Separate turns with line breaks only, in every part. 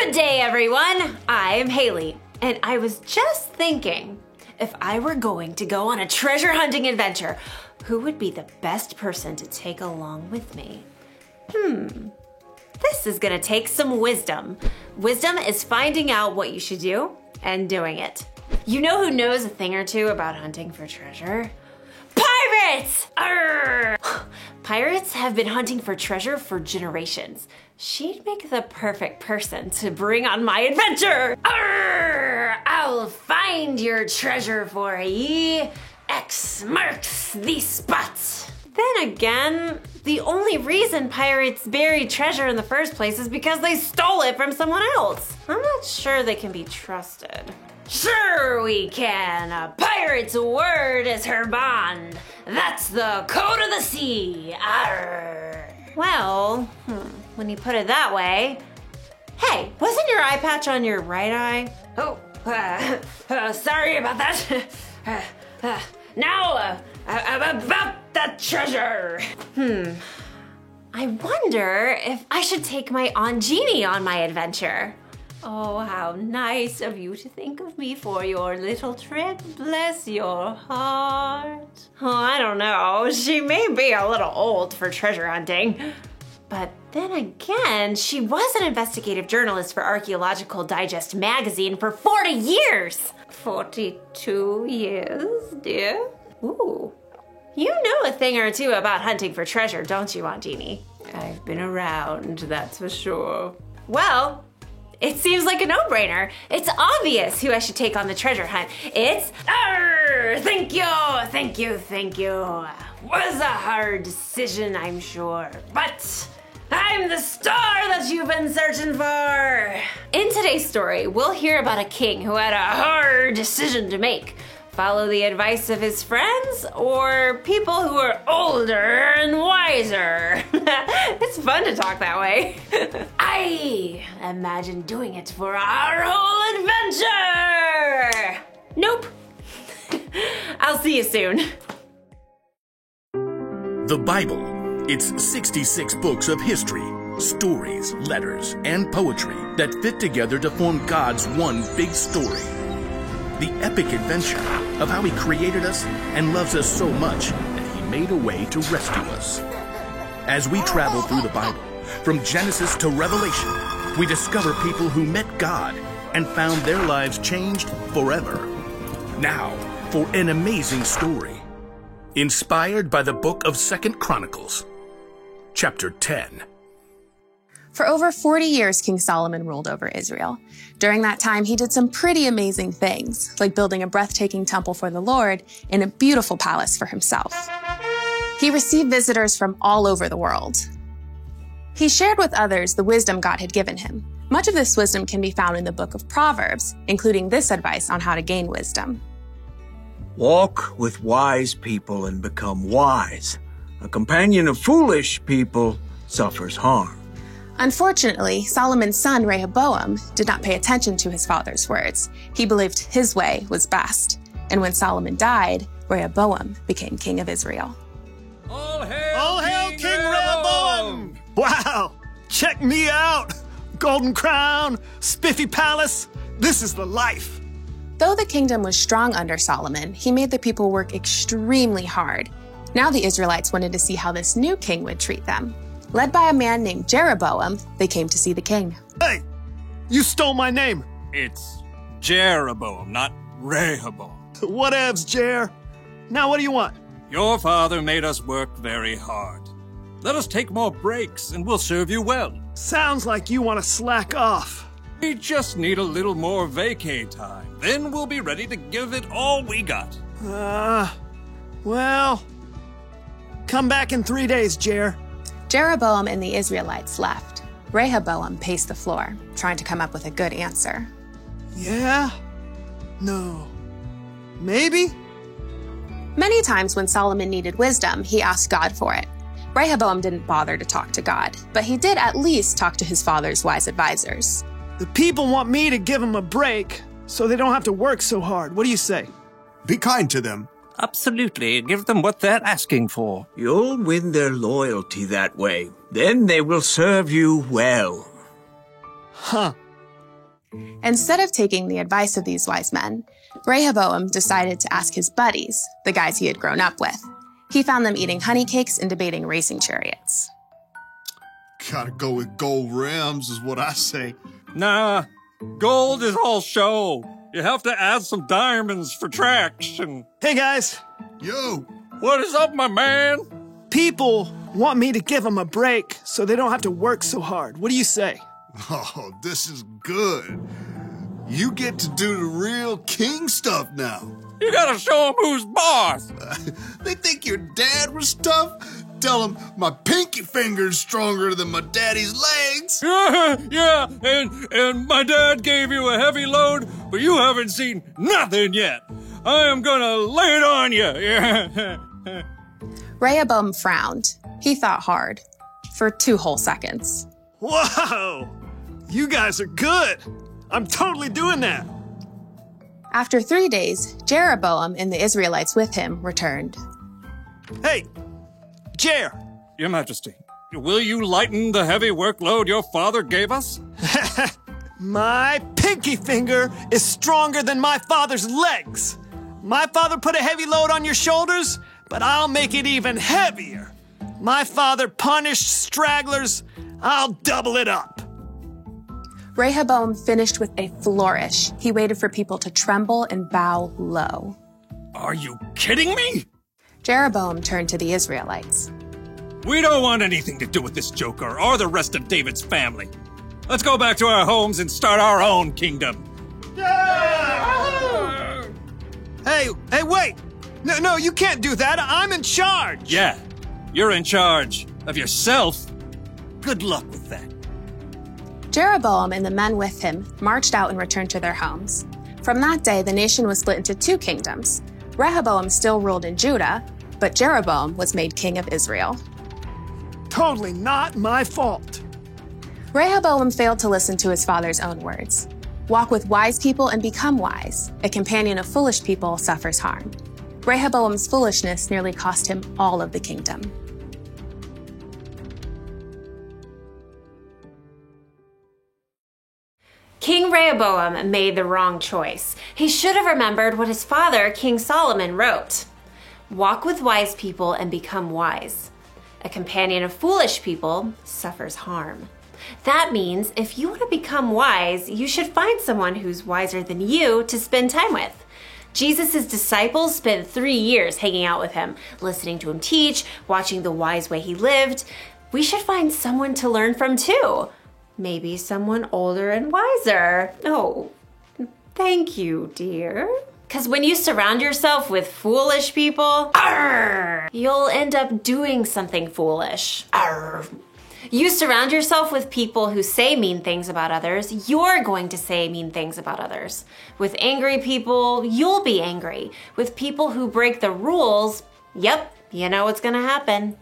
Good day, everyone. I'm Haley, and I was just thinking, if I were going to go on a treasure hunting adventure, who would be the best person to take along with me? This is gonna take some wisdom. Wisdom is finding out what you should do and doing it. You know who knows a thing or two about hunting for treasure? Pirates! Arr! Pirates have been hunting for treasure for generations. She'd make the perfect person to bring on my adventure. Arr! I'll find your treasure for ye. X marks the spot. Then again, the only reason pirates buried treasure in the first place is because they stole it from someone else. I'm not sure they can be trusted. Sure we can. A pirate's word is her bond. That's the code of the sea. Arr. Well, when you put it that way. Hey, wasn't your eye patch on your right eye? Oh, sorry about that. Now, about that treasure. I wonder if I should take my Aunt Jeannie on my adventure. Oh, how nice of you to think of me for your little trip. Bless your heart. Oh, I don't know. She may be a little old for treasure hunting, but Then again, she was an investigative journalist for Archaeological Digest magazine for 40 years. 42 years, dear? Ooh. You know a thing or two about hunting for treasure, don't you, Aunt Jeannie? I've been around, that's for sure. Well, it seems like a no-brainer. It's obvious who I should take on the treasure hunt. It's... Thank you. Was a hard decision, I'm sure. But I'm the star that you've been searching for. In today's story, we'll hear about a king who had a hard decision to make. Follow the advice of his friends or people who are older and wiser. It's fun to talk that way. I imagine doing it for our whole adventure. Nope. I'll see you soon.
The Bible. It's 66 books of history, stories, letters, and poetry that fit together to form God's one big story. The epic adventure of how He created us and loves us so much that He made a way to rescue us. As we travel through the Bible, from Genesis to Revelation, we discover people who met God and found their lives changed forever. Now, for an amazing story, inspired by the book of 2 Chronicles, chapter 10.
For over 40 years, King Solomon ruled over Israel. During that time, he did some pretty amazing things, like building a breathtaking temple for the Lord and a beautiful palace for himself. He received visitors from all over the world. He shared with others the wisdom God had given him. Much of this wisdom can be found in the book of Proverbs, including this advice on how to gain wisdom.
Walk with wise people and become wise. A companion of foolish people suffers harm.
Unfortunately, Solomon's son Rehoboam did not pay attention to his father's words. He believed his way was best. And when Solomon died, Rehoboam became king of Israel.
All hail King Rehoboam! Wow! Check me out! Golden crown, spiffy palace. This is the life.
Though the kingdom was strong under Solomon, he made the people work extremely hard. Now the Israelites wanted to see how this new king would treat them. Led by a man named Jeroboam, they came to see the king.
Hey! You stole my name!
It's Jeroboam, not Rehoboam.
Whatevs, Jer. Now what do you want?
Your father made us work very hard. Let us take more breaks and we'll serve you well.
Sounds like you want to slack off.
We just need a little more vacay time. Then we'll be ready to give it all we got.
Well, come back in 3 days, Jer.
Jeroboam and the Israelites left. Rehoboam paced the floor, trying to come up with a good answer.
Yeah? No. Maybe?
Many times when Solomon needed wisdom, he asked God for it. Rehoboam didn't bother to talk to God, but he did at least talk to his father's wise advisors.
The people want me to give them a break so they don't have to work so hard. What do you say?
Be kind to them.
Absolutely. Give them what they're asking for.
You'll win their loyalty that way. Then they will serve you well.
Huh.
Instead of taking the advice of these wise men, Rehoboam decided to ask his buddies, the guys he had grown up with. He found them eating honey cakes and debating racing chariots.
Gotta go with gold rims is what I say.
Nah, gold is all show. You have to add some diamonds for traction.
Hey, guys.
Yo!
What is up, my man?
People want me to give them a break so they don't have to work so hard. What do you say?
Oh, this is good. You get to do the real king stuff now.
You gotta show them who's boss.
They think your dad was tough? Tell them my pinky finger's stronger than my daddy's legs.
Yeah, and my dad gave you a heavy load, but you haven't seen nothing yet. I am gonna lay it on you.
Rehoboam frowned. He thought hard. For 2 whole seconds.
Whoa! You guys are good. I'm totally doing that.
After 3 days, Jeroboam and the Israelites with him returned.
Hey, Jer.
Your Majesty, will you lighten the heavy workload your father gave us?
My pinky finger is stronger than my father's legs. My father put a heavy load on your shoulders, but I'll make it even heavier. My father punished stragglers. I'll double it up.
Rehoboam finished with a flourish. He waited for people to tremble and bow low.
Are you kidding me?
Jeroboam turned to the Israelites.
We don't want anything to do with this joker or the rest of David's family. Let's go back to our homes and start our own kingdom.
Hey, wait! No, you can't do that. I'm in charge.
Yeah, you're in charge of yourself. Good luck with that.
Jeroboam and the men with him marched out and returned to their homes. From that day, the nation was split into two kingdoms. Rehoboam still ruled in Judah, but Jeroboam was made king of Israel.
Totally not my fault.
Rehoboam failed to listen to his father's own words. Walk with wise people and become wise. A companion of foolish people suffers harm. Rehoboam's foolishness nearly cost him all of the kingdom.
King Rehoboam made the wrong choice. He should have remembered what his father, King Solomon, wrote. Walk with wise people and become wise. A companion of foolish people suffers harm. That means if you want to become wise, you should find someone who's wiser than you to spend time with. Jesus' disciples spent 3 years hanging out with him, listening to him teach, watching the wise way he lived. We should find someone to learn from too. Maybe someone older and wiser. Oh, thank you, dear. Because when you surround yourself with foolish people, you'll end up doing something foolish. You surround yourself with people who say mean things about others, you're going to say mean things about others. With angry people, you'll be angry. With people who break the rules, yep, you know what's gonna happen.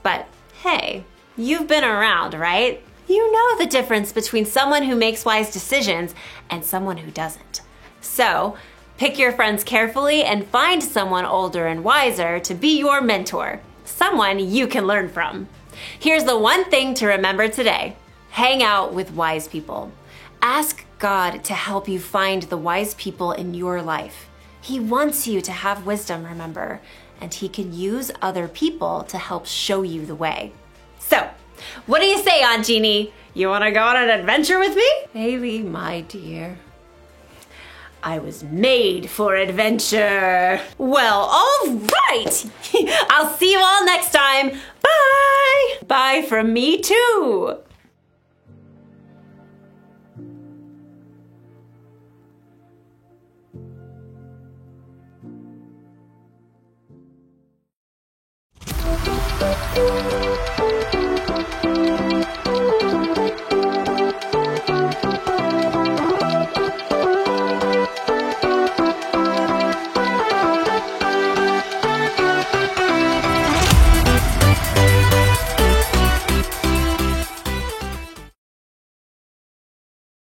But hey, you've been around, right? You know the difference between someone who makes wise decisions and someone who doesn't. So, pick your friends carefully and find someone older and wiser to be your mentor, someone you can learn from. Here's the one thing to remember today. Hang out with wise people. Ask God to help you find the wise people in your life. He wants you to have wisdom, remember, and He can use other people to help show you the way. So, what do you say, Aunt Jeannie? You want to go on an adventure with me? Haley, my dear, I was made for adventure. Well, all right. I'll see you all next time. Bye. Bye from me too.